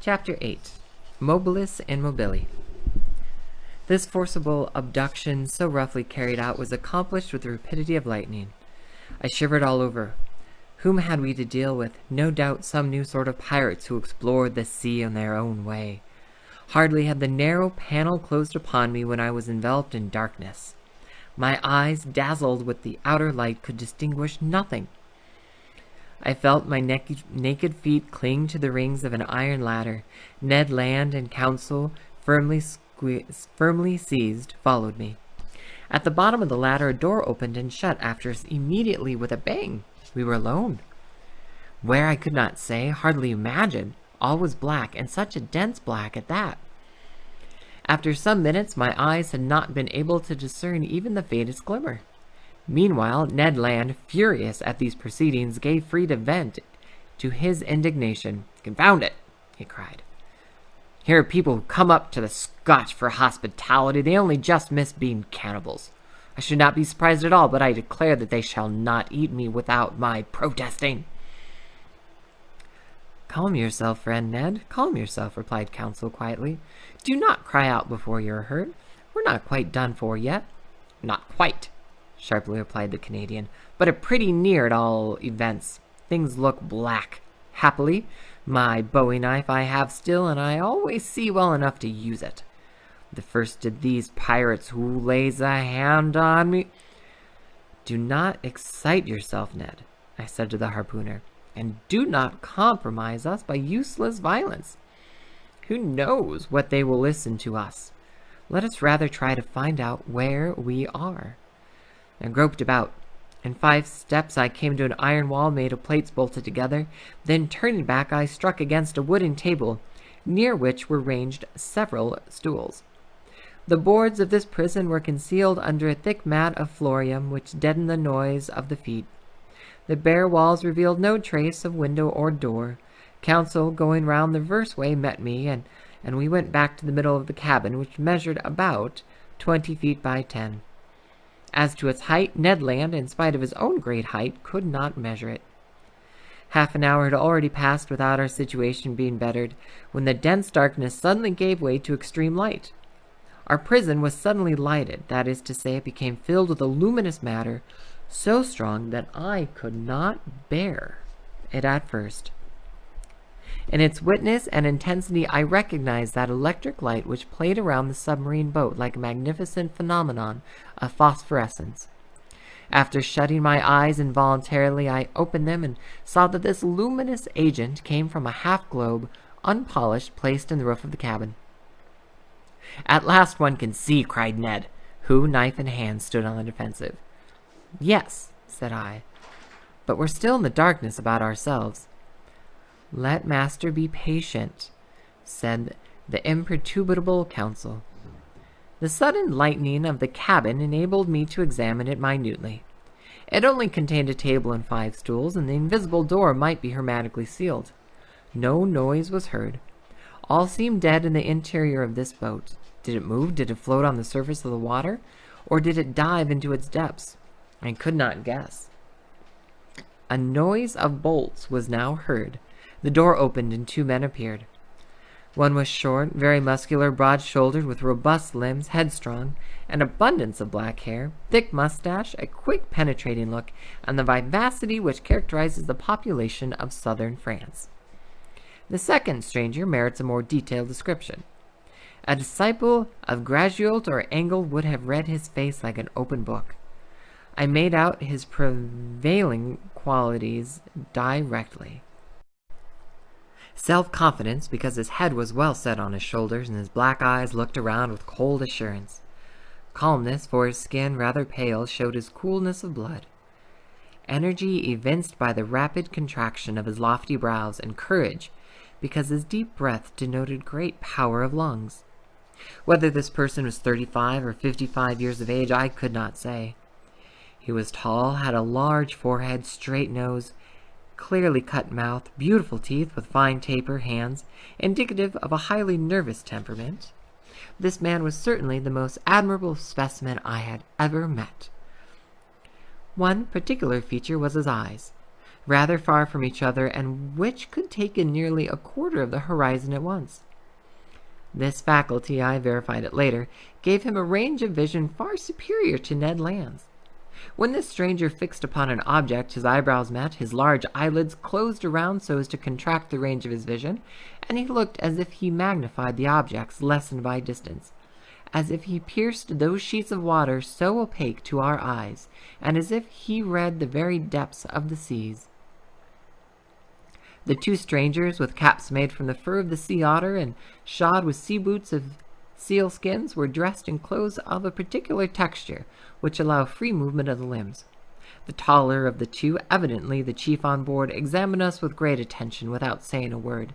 Chapter 8. Mobilis and Mobili. This forcible abduction, so roughly carried out, was accomplished with the rapidity of lightning. I shivered all over. Whom had we to deal with? No doubt some new sort of pirates who explored the sea in their own way. Hardly had the narrow panel closed upon me when I was enveloped in darkness. My eyes, dazzled with the outer light, could distinguish nothing. I felt my naked feet cling to the rings of an iron ladder. Ned Land and Council, firmly seized, followed me. At the bottom of the ladder, a door opened and shut after us immediately with a bang. We were alone. Where I could not say, hardly imagine. All was black, and such a dense black at that. After some minutes, my eyes had not been able to discern even the faintest glimmer. Meanwhile, Ned Land, furious at these proceedings, gave free vent to his indignation. "Confound it!" he cried. "Here are people who come up to the Scotch for hospitality. They only just miss being cannibals. I should not be surprised at all, but I declare that they shall not eat me without my protesting." "Calm yourself, friend Ned, calm yourself," replied Council quietly. "Do not cry out before you are hurt. We're not quite done for yet." "Not quite," sharply replied the Canadian, "but pretty near at all events. Things look black. Happily, my bowie knife I have still, and I always see well enough to use it. The first of these pirates who lays a hand on me—" "Do not excite yourself, Ned," I said to the harpooner, "and do not compromise us by useless violence. Who knows what they will listen to us? Let us rather try to find out where we are." I groped about. In 5 steps I came to an iron wall made of plates bolted together. Then, turning back, I struck against a wooden table, near which were ranged several stools. The boards of this prison were concealed under a thick mat of florium, which deadened the noise of the feet. The bare walls revealed no trace of window or door. Council, going round the reverse way, met me, and we went back to the middle of the cabin, which measured about 20 feet by 10. As to its height, Ned Land, in spite of his own great height, could not measure it. Half an hour had already passed without our situation being bettered, when the dense darkness suddenly gave way to extreme light. Our prison was suddenly lighted, that is to say, it became filled with a luminous matter so strong that I could not bear it at first. In its witness and intensity, I recognized that electric light which played around the submarine boat like a magnificent phenomenon of phosphorescence. After shutting my eyes involuntarily, I opened them and saw that this luminous agent came from a half-globe, unpolished, placed in the roof of the cabin. "At last one can see," cried Ned, who, knife in hand, stood on the defensive. "Yes," said I, "but we're still in the darkness about ourselves." "Let master be patient," said the imperturbable Council. The sudden lightening of the cabin enabled me to examine it minutely. It only contained a table and 5 stools, and the invisible door might be hermetically sealed. No noise was heard. All seemed dead in the interior of this boat. Did it move? Did it float on the surface of the water? Or did it dive into its depths? I could not guess. A noise of bolts was now heard. The door opened and 2 men appeared. One was short, very muscular, broad-shouldered, with robust limbs, headstrong, an abundance of black hair, thick mustache, a quick, penetrating look, and the vivacity which characterizes the population of southern France. The second stranger merits a more detailed description. A disciple of Graduault or Engel would have read his face like an open book. I made out his prevailing qualities directly. Self-confidence, because his head was well set on his shoulders and his black eyes looked around with cold assurance. Calmness, for his skin, rather pale, showed his coolness of blood. Energy evinced by the rapid contraction of his lofty brows, and courage, because his deep breath denoted great power of lungs. Whether this person was 35 or 55 years of age, I could not say. He was tall, had a large forehead, straight nose, clearly cut mouth, beautiful teeth with fine taper hands, indicative of a highly nervous temperament. This man was certainly the most admirable specimen I had ever met. One particular feature was his eyes. rather far from each other, and which could take in nearly a quarter of the horizon at once. This faculty, I verified it later, gave him a range of vision far superior to Ned Land's. When this stranger fixed upon an object, his eyebrows met, his large eyelids closed around so as to contract the range of his vision, and he looked as if he magnified the objects lessened by distance, as if he pierced those sheets of water so opaque to our eyes, and as if he read the very depths of the seas. The two strangers, with caps made from the fur of the sea otter and shod with sea boots of seal skins, were dressed in clothes of a particular texture, which allow free movement of the limbs. The taller of the two, evidently the chief on board, examined us with great attention without saying a word,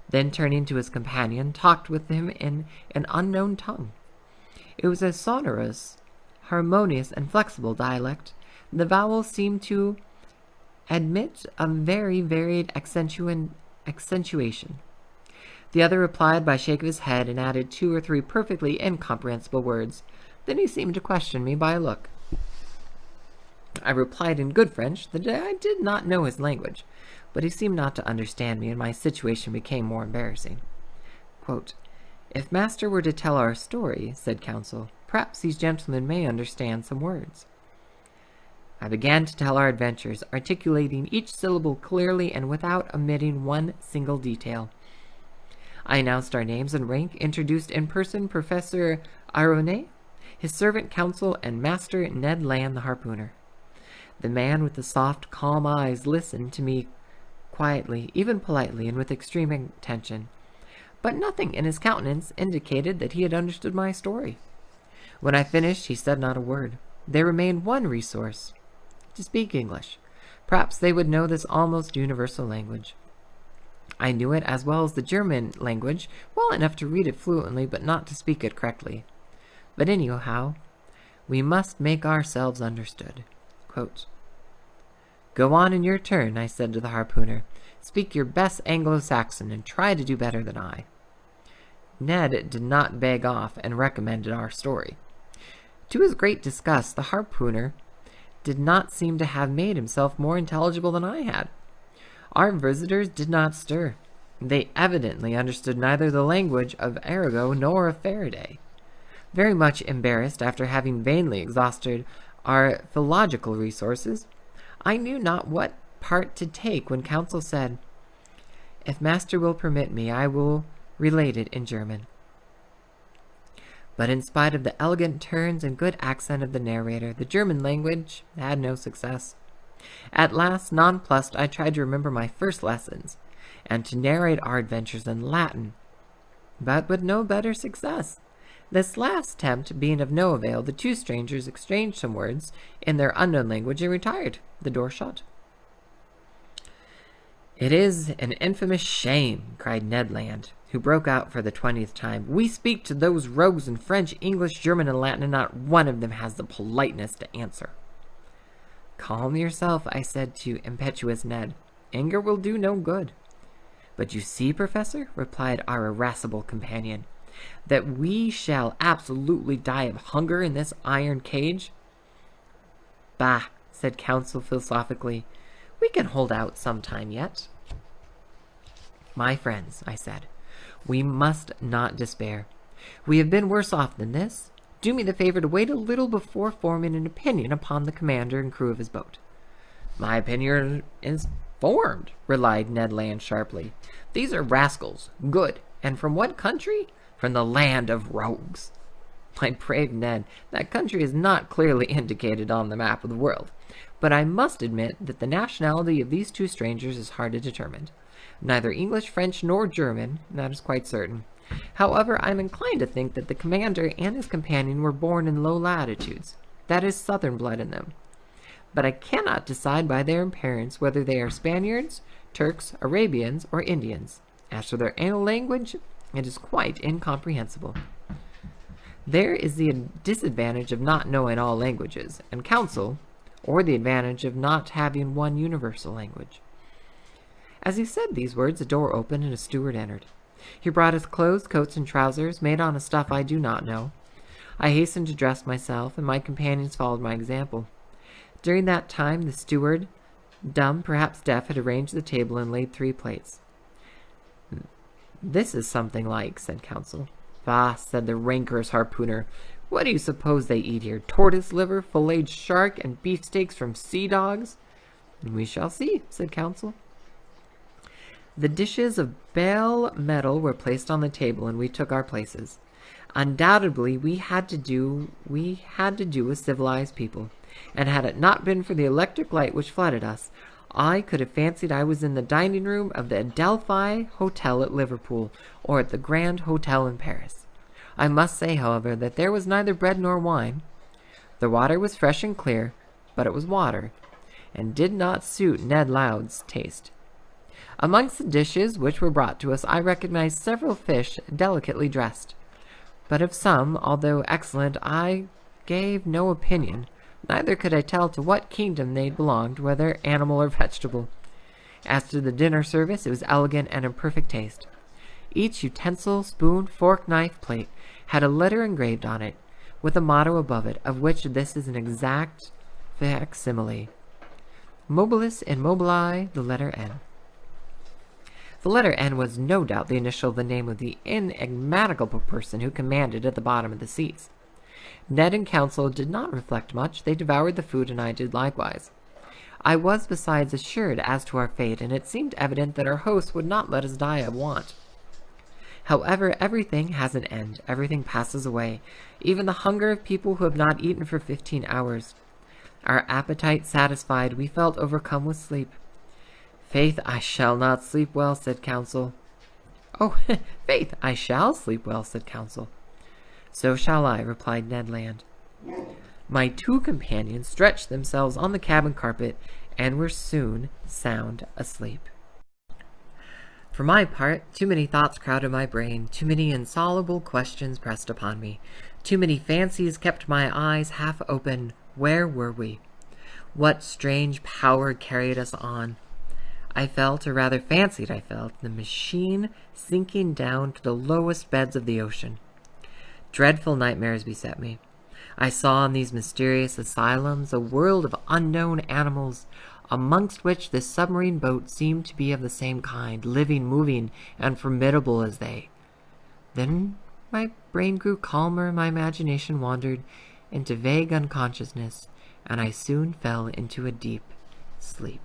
then turning to his companion, talked with him in an unknown tongue. It was a sonorous, harmonious, and flexible dialect. The vowels seemed to admit a very varied accentuation. The other replied by a shake of his head and added 2 or 3 perfectly incomprehensible words. Then he seemed to question me by a look. I replied in good French that I did not know his language, but he seemed not to understand me, and my situation became more embarrassing. Quote, "If master were to tell our story," said counsel, "perhaps these gentlemen may understand some words." I began to tell our adventures, articulating each syllable clearly and without omitting one single detail. I announced our names and rank, introduced in person Professor Aronnet, his servant counsel, and Master Ned Land the harpooner. The man with the soft, calm eyes listened to me quietly, even politely, and with extreme attention, but nothing in his countenance indicated that he had understood my story. When I finished, he said not a word. There remained one resource: to speak English. Perhaps they would know this almost universal language. I knew it as well as the German language, well enough to read it fluently, but not to speak it correctly. But anyhow, we must make ourselves understood. Quote, "Go on in your turn," I said to the harpooner. "Speak your best Anglo-Saxon and try to do better than I." Ned did not beg off and recommended our story. To his great disgust, the harpooner did not seem to have made himself more intelligible than I had. Our visitors did not stir. They evidently understood neither the language of Arago nor of Faraday. Very much embarrassed, after having vainly exhausted our philological resources, I knew not what part to take when counsel said, "If master will permit me, I will relate it in German." But in spite of the elegant turns and good accent of the narrator, the German language had no success. At last, nonplussed, I tried to remember my first lessons, and to narrate our adventures in Latin, but with no better success. This last attempt being of no avail, the two strangers exchanged some words in their unknown language and retired, the door shut. "It is an infamous shame," cried Ned Land, who broke out for the 20th time. "We speak to those rogues in French, English, German, and Latin, and not one of them has the politeness to answer." "Calm yourself," I said to impetuous Ned. "Anger will do no good." "But you see, Professor," replied our irascible companion, "that we shall absolutely die of hunger in this iron cage." "Bah," said counsel philosophically, "we can hold out some time yet." "My friends," I said, "we must not despair. We have been worse off than this. Do me the favor to wait a little before forming an opinion upon the commander and crew of his boat." "My opinion is formed," replied Ned Land sharply. "These are rascals. Good. And from what country? From the land of rogues." "My brave Ned, that country is not clearly indicated on the map of the world, but I must admit that the nationality of these two strangers is hard to determine. Neither English, French, nor German, that is quite certain. However, I am inclined to think that the commander and his companion were born in low latitudes. That is southern blood in them. But I cannot decide by their appearance whether they are Spaniards, Turks, Arabians, or Indians. As for their language, it is quite incomprehensible." There is the disadvantage of not knowing all languages, and counsel, or the advantage of not having one universal language. As he said these words, a door opened and a steward entered. He brought us clothes, coats, and trousers, made on a stuff I do not know. I hastened to dress myself, and my companions followed my example. During that time, the steward Dumb, perhaps deaf, had arranged the table and laid 3 plates. "This is something like," said Council. "Ah," said the rancorous harpooner. "What do you suppose they eat here? Tortoise liver, filleted shark, and beefsteaks from sea dogs?" "We shall see," said Council. The dishes of bell metal were placed on the table, and we took our places. Undoubtedly, we had to do with civilized people, and had it not been for the electric light which flooded us, I could have fancied I was in the dining room of the Adelphi Hotel at Liverpool, or at the Grand Hotel in Paris. I must say, however, that there was neither bread nor wine. The water was fresh and clear, but it was water, and did not suit Ned Loud's taste. Amongst the dishes which were brought to us, I recognized several fish delicately dressed. But of some, although excellent, I gave no opinion, neither could I tell to what kingdom they belonged, whether animal or vegetable. As to the dinner service, it was elegant and in perfect taste. Each utensil, spoon, fork, knife, plate, had a letter engraved on it, with a motto above it, of which this is an exact facsimile: Mobilis in mobili, the letter N. The letter N was no doubt the initial of the name of the enigmatical person who commanded at the bottom of the seas. Ned and Council did not reflect much. They devoured the food, and I did likewise. I was besides assured as to our fate, and it seemed evident that our host would not let us die of want. However, everything has an end. Everything passes away, even the hunger of people who have not eaten for 15 hours. Our appetite satisfied, we felt overcome with sleep. "Faith, I shall not sleep well," said Council. "Oh, faith, I shall sleep well," said Council. "So shall I," replied Ned Land. My 2 companions stretched themselves on the cabin carpet and were soon sound asleep. For my part, too many thoughts crowded my brain, too many insoluble questions pressed upon me, too many fancies kept my eyes half open. Where were we? What strange power carried us on? I felt, or rather fancied I felt, the machine sinking down to the lowest beds of the ocean. Dreadful nightmares beset me. I saw in these mysterious asylums a world of unknown animals, amongst which this submarine boat seemed to be of the same kind, living, moving, and formidable as they. Then my brain grew calmer, my imagination wandered into vague unconsciousness, and I soon fell into a deep sleep.